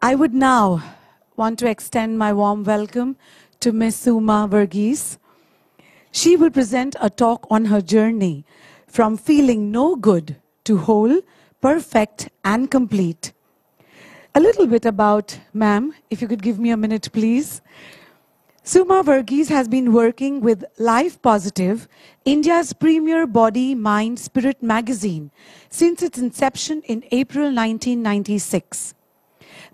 I would now want to extend my warm welcome to Ms. Suma Verghese. She will present a talk on her journey from feeling no good to whole, perfect, and complete. A little bit about ma'am, if you could give me a minute, please. Suma Verghese has been working with Life Positive, India's premier body, mind, spirit magazine, since its inception in April 1996.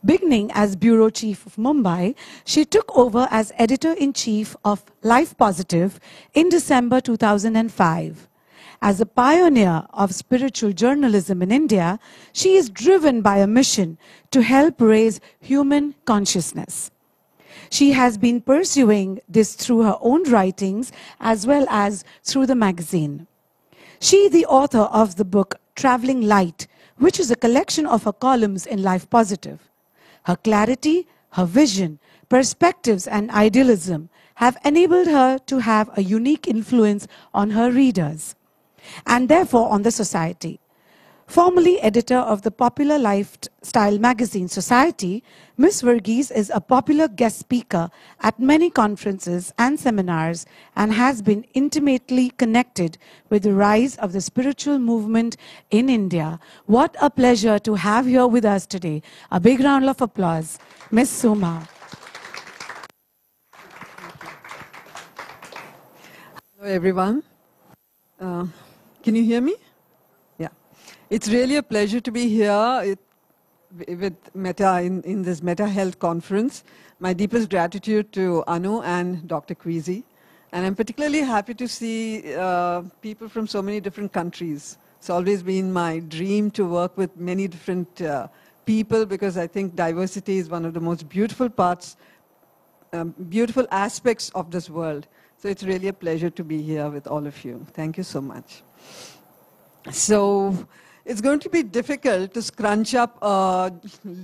Beginning as Bureau Chief of Mumbai, she took over as Editor-in-Chief of Life Positive in December 2005. As a pioneer of spiritual journalism in India, she is driven by a mission to help raise human consciousness. She has been pursuing this through her own writings as well as through the magazine. She is the author of the book Traveling Light, which is a collection of her columns in Life Positive. Her clarity, her vision, perspectives, and idealism have enabled her to have a unique influence on her readers, and therefore on the society. Formerly editor of the popular lifestyle magazine Society, Ms. Verghese is a popular guest speaker at many conferences and seminars and has been intimately connected with the rise of the spiritual movement in India. What a pleasure to have here with us today. A big round of applause, Ms. Suma. Hello, everyone. Can you hear me? Yeah. It's really a pleasure to be here with Meta in this Meta Health Conference. My deepest gratitude to Anu and Dr. Kwesi. And I'm particularly happy to see people from so many different countries. It's always been my dream to work with many different people because I think diversity is one of the most beautiful parts, beautiful aspects of this world. So it's really a pleasure to be here with all of you. Thank you so much. So it's going to be difficult to scrunch up a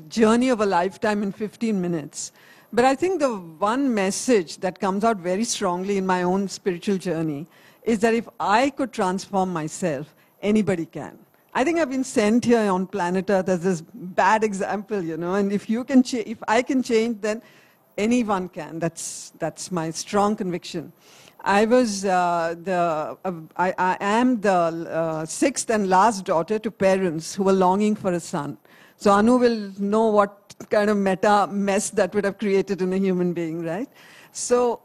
journey of a lifetime in 15 minutes. But I think the one message that comes out very strongly in my own spiritual journey is that if I could transform myself, anybody can. I think I've been sent here on planet Earth as this bad example, you know, and if I can change, then anyone can. That's my strong conviction. I am the sixth and last daughter to parents who were longing for a son. So Anu will know what kind of meta mess that would have created in a human being, right? So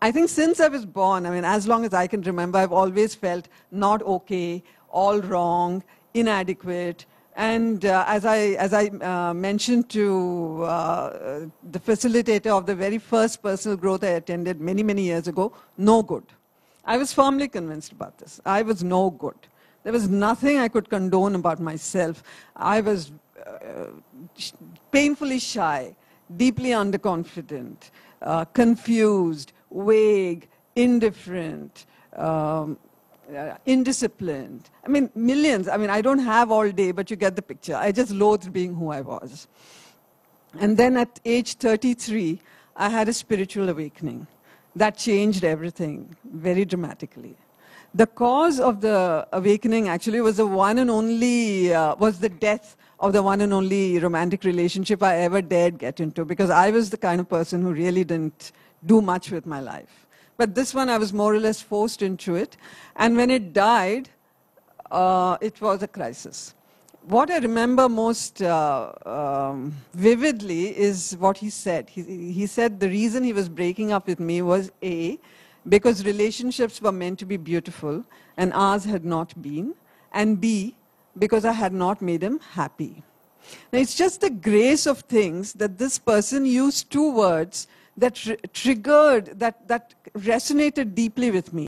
I think since I was born, I mean, as long as I can remember, I've always felt not okay, all wrong, inadequate. And as I mentioned to the facilitator of the very first personal growth I attended many, many years ago, no good. I was firmly convinced about this. I was no good. There was nothing I could condone about myself. I was painfully shy, deeply underconfident, confused, vague, indifferent, indisciplined. I mean, millions. I mean, I don't have all day, but you get the picture. I just loathed being who I was. And then at age 33, I had a spiritual awakening. That changed everything very dramatically. The cause of the awakening actually was the one and only, was the death of the one and only romantic relationship I ever dared get into, because I was the kind of person who really didn't do much with my life. But this one, I was more or less forced into it. And when it died, it was a crisis. What I remember most vividly is what he said. He said the reason he was breaking up with me was A, because relationships were meant to be beautiful, and ours had not been, and B, because I had not made him happy. Now, it's just the grace of things that this person used two words that triggered, that resonated deeply with me.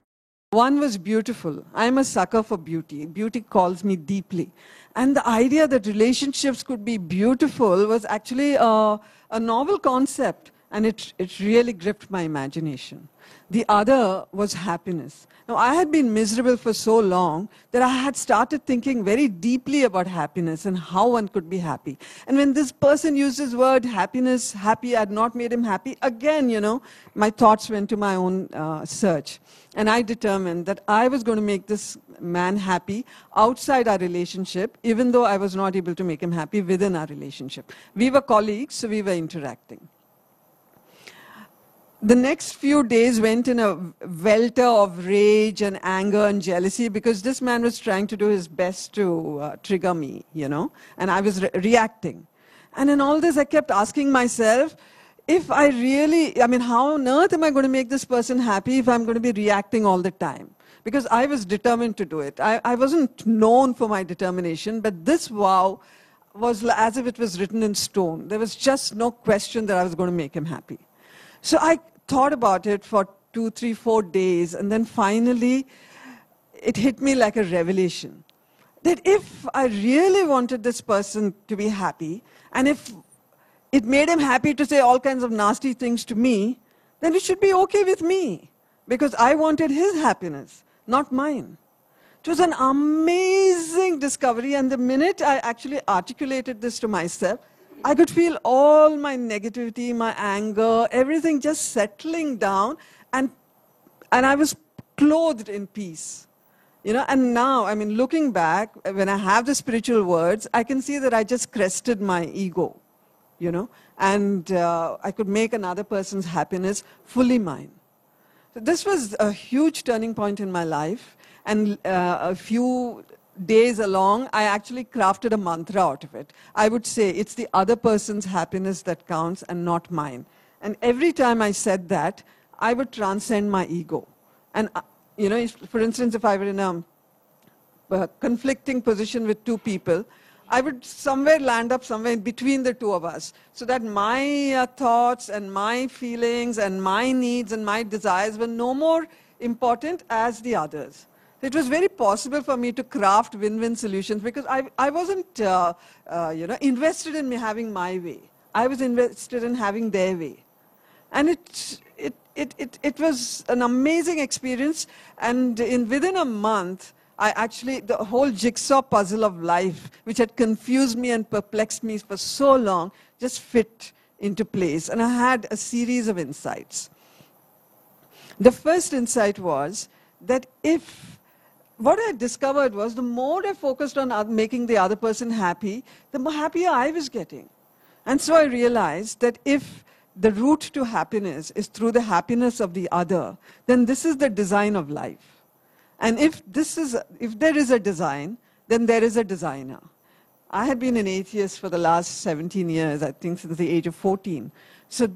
One was beautiful. I'm a sucker for beauty. Beauty calls me deeply. And the idea that relationships could be beautiful was actually a novel concept. and it really gripped my imagination. The other was happiness. Now, I had been miserable for so long that I had started thinking very deeply about happiness and how one could be happy. And when this person used this word, happiness, happy, I had not made him happy, again, my thoughts went to my own search. And I determined that I was going to make this man happy outside our relationship, even though I was not able to make him happy within our relationship. We were colleagues, so we were interacting. The next few days went in a welter of rage and anger and jealousy because this man was trying to do his best to trigger me, and I was reacting. And in all this, I kept asking myself, if I really, how on earth am I going to make this person happy if I'm going to be reacting all the time? Because I was determined to do it. I wasn't known for my determination, but this vow was as if it was written in stone. There was just no question that I was going to make him happy. So I thought about it for 2, 3, 4 days, and then finally it hit me like a revelation. That if I really wanted this person to be happy, and if it made him happy to say all kinds of nasty things to me, then it should be okay with me. Because I wanted his happiness, not mine. It was an amazing discovery, and the minute I actually articulated this to myself, I could feel all my negativity, my anger, everything just settling down, and I was clothed in peace. And now, looking back, when I have the spiritual words, I can see that I just crested my ego, and I could make another person's happiness fully mine. So this was a huge turning point in my life, and a few days along, I actually crafted a mantra out of it. I would say, it's the other person's happiness that counts and not mine. And every time I said that, I would transcend my ego. And, for instance, if I were in a conflicting position with two people, I would land up somewhere in between the two of us, so that my thoughts and my feelings and my needs and my desires were no more important as the others. It was very possible for me to craft win-win solutions because I wasn't invested in me having my way. I was invested in having their way. And it was an amazing experience, and within a month, the whole jigsaw puzzle of life, which had confused me and perplexed me for so long, just fit into place. And I had a series of insights. The first insight was that what I discovered was the more I focused on making the other person happy, the more happier I was getting. And so I realized that if the route to happiness is through the happiness of the other, then this is the design of life. And if there is a design, then there is a designer. I had been an atheist for the last 17 years, I think since the age of 14. So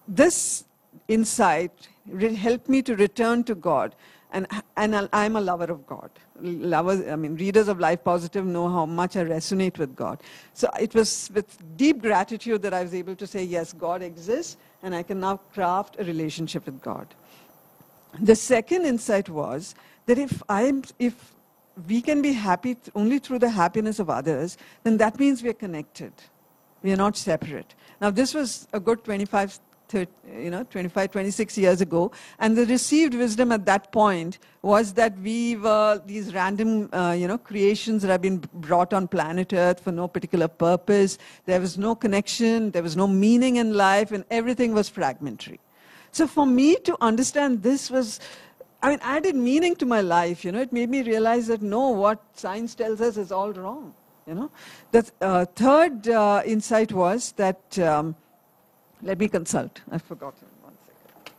this insight helped me to return to God. And I'm a lover of God. Readers of Life Positive know how much I resonate with God. So it was with deep gratitude that I was able to say, yes, God exists, and I can now craft a relationship with God. The second insight was that if we can be happy only through the happiness of others, then that means we are connected. We are not separate. Now, this was a good 25, 26 years ago. And the received wisdom at that point was that we were these random, creations that have been brought on planet Earth for no particular purpose. There was no connection, there was no meaning in life, and everything was fragmentary. So for me to understand this was, added meaning to my life. It made me realize that no, what science tells us is all wrong. The third insight was that. Let me consult. I've forgotten. 1 second.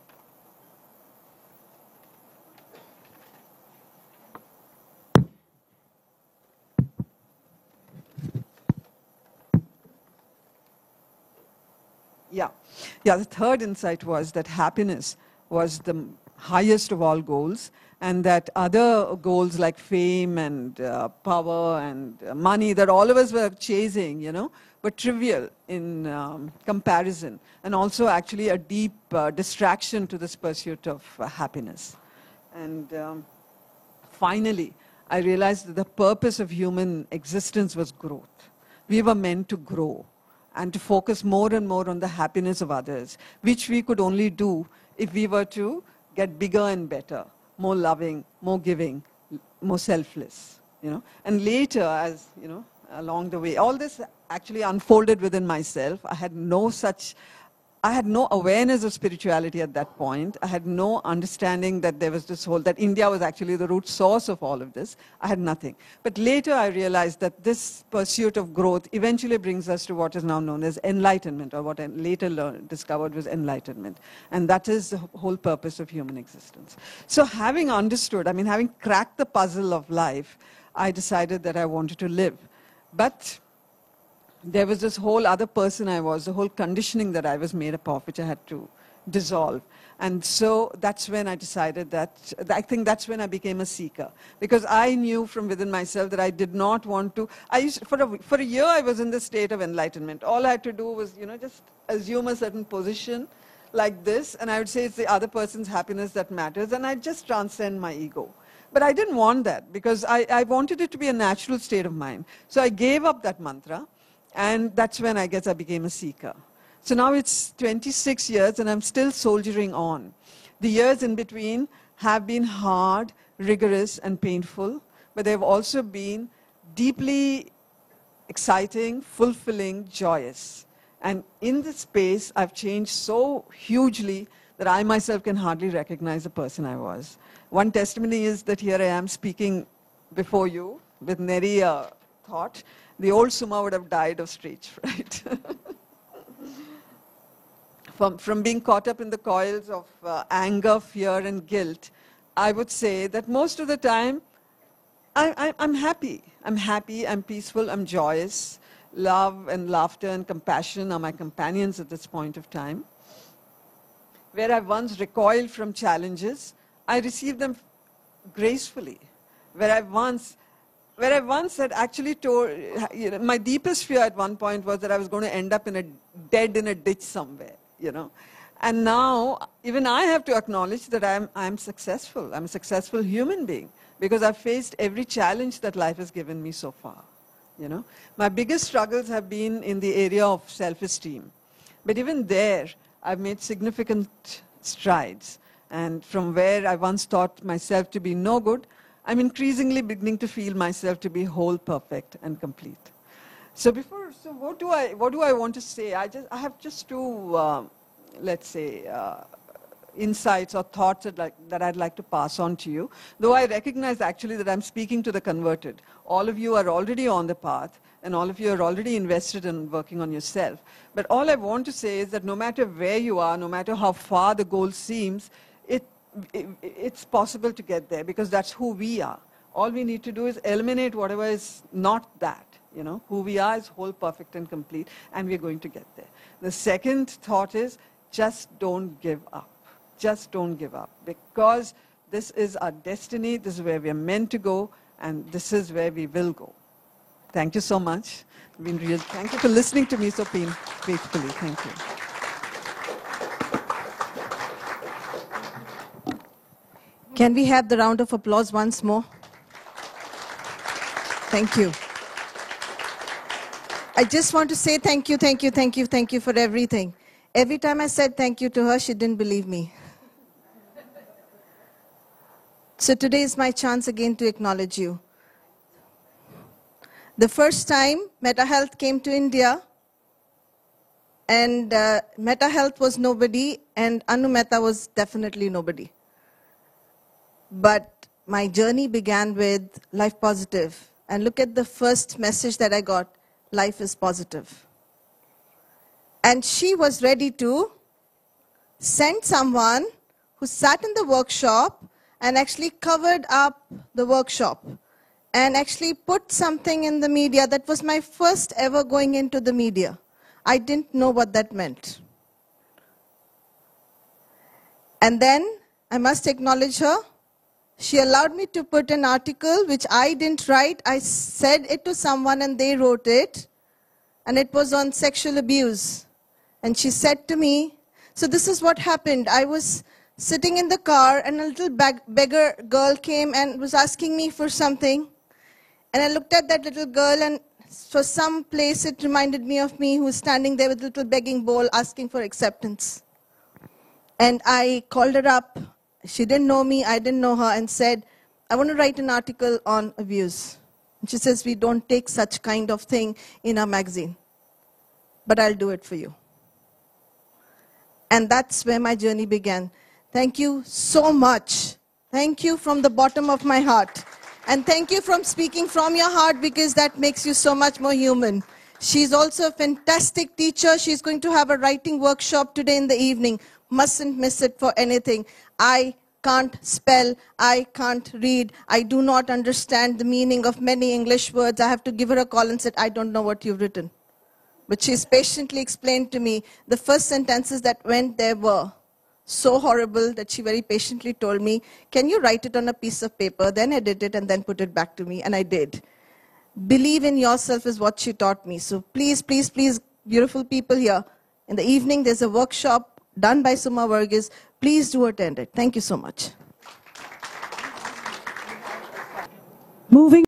Yeah, the third insight was that happiness was the highest of all goals, and that other goals like fame and power and money that all of us were chasing, were trivial in comparison, and also actually a deep distraction to this pursuit of happiness. And finally, I realized that the purpose of human existence was growth. We were meant to grow. and to focus more and more on the happiness of others, which we could only do if we were to get bigger and better, more loving, more giving, more selfless, you know. And later, as, you know, along the way, all this actually unfolded within myself. I had no awareness of spirituality at that point. I had no understanding that there was this whole, that India was actually the root source of all of this. I had nothing. But later I realized that this pursuit of growth eventually brings us to what is now known as enlightenment, or what I later discovered was enlightenment. And that is the whole purpose of human existence. So having understood, I mean, having cracked the puzzle of life, I decided that I wanted to live. But there was this whole other person I was, the whole conditioning that I was made up of, which I had to dissolve. And so that's when I decided that, I think that's when I became a seeker. Because I knew from within myself that I did not want to, for a year I was in this state of enlightenment. All I had to do was, you know, just assume a certain position like this, and I would say it's the other person's happiness that matters, and I'd just transcend my ego. But I didn't want that, because I wanted it to be a natural state of mind. So I gave up that mantra. And that's when I guess I became a seeker. So now it's 26 years and I'm still soldiering on. The years in between have been hard, rigorous, and painful, but they've also been deeply exciting, fulfilling, joyous. And in this space, I've changed so hugely that I myself can hardly recognize the person I was. One testimony is that here I am speaking before you with nary a thought. The old Suma would have died of stage fright. From being caught up in the coils of anger, fear, and guilt, I would say that most of the time, I'm happy. I'm happy, I'm peaceful, I'm joyous. Love and laughter and compassion are my companions at this point of time. Where I once recoiled from challenges, I receive them gracefully. Where I once had actually told, you know, my deepest fear at one point was that I was going to end up dead in a ditch somewhere, you know. And now, even I have to acknowledge that I'm successful. I'm a successful human being because I've faced every challenge that life has given me so far, you know. My biggest struggles have been in the area of self-esteem. But even there, I've made significant strides. And from where I once thought myself to be no good, I'm increasingly beginning to feel myself to be whole, perfect, and complete. So what do I want to say? I have just two, let's say, insights or thoughts that I'd like to pass on to you. Though I recognize actually that I'm speaking to the converted. All of you are already on the path, and all of you are already invested in working on yourself. But all I want to say is that no matter where you are, no matter how far the goal seems, it's possible to get there because that's who we are. All we need to do is eliminate whatever is not that. You know, who we are is whole, perfect, and complete, and we're going to get there. The second thought is just don't give up. Just don't give up because this is our destiny, this is where we are meant to go, and this is where we will go. Thank you so much. Thank you for listening to me so faithfully. Thank you. Can we have the round of applause once more? Thank you. I just want to say thank you for everything. Every time I said thank you to her, she didn't believe me. So today is my chance again to acknowledge you. The first time Metta Health came to India, and Metta Health was nobody, and Anu Mehta was definitely nobody. But my journey began with Life Positive. And look at the first message that I got, life is positive. And she was ready to send someone who sat in the workshop and actually covered up the workshop and actually put something in the media. That was my first ever going into the media. I didn't know what that meant. And then I must acknowledge her. She allowed me to put an article which I didn't write. I said it to someone and they wrote it. And it was on sexual abuse. And she said to me, so this is what happened. I was sitting in the car and a little beggar girl came and was asking me for something. And I looked at that little girl and For some place, it reminded me of me who's standing there with a little begging bowl asking for acceptance. And I called her up. She didn't know me, I didn't know her, and said, I want to write an article on abuse. And she says, we don't take such kind of thing in our magazine, but I'll do it for you. And that's where my journey began. Thank you so much. Thank you from the bottom of my heart. And thank you from speaking from your heart, because that makes you so much more human. She's also a fantastic teacher. She's going to have a writing workshop today in the evening. Mustn't miss it for anything. I can't spell, I can't read, I do not understand the meaning of many English words. I have to give her a call and said, I don't know what you've written. But she's patiently explained to me the first sentences that went there were so horrible that she very patiently told me, can you write it on a piece of paper, then edit it, and then put it back to me? And I did. Believe in yourself is what she taught me. So please, please, please, beautiful people here, in the evening there's a workshop done by Suma Verghese. Please do attend it. Thank you so much. Moving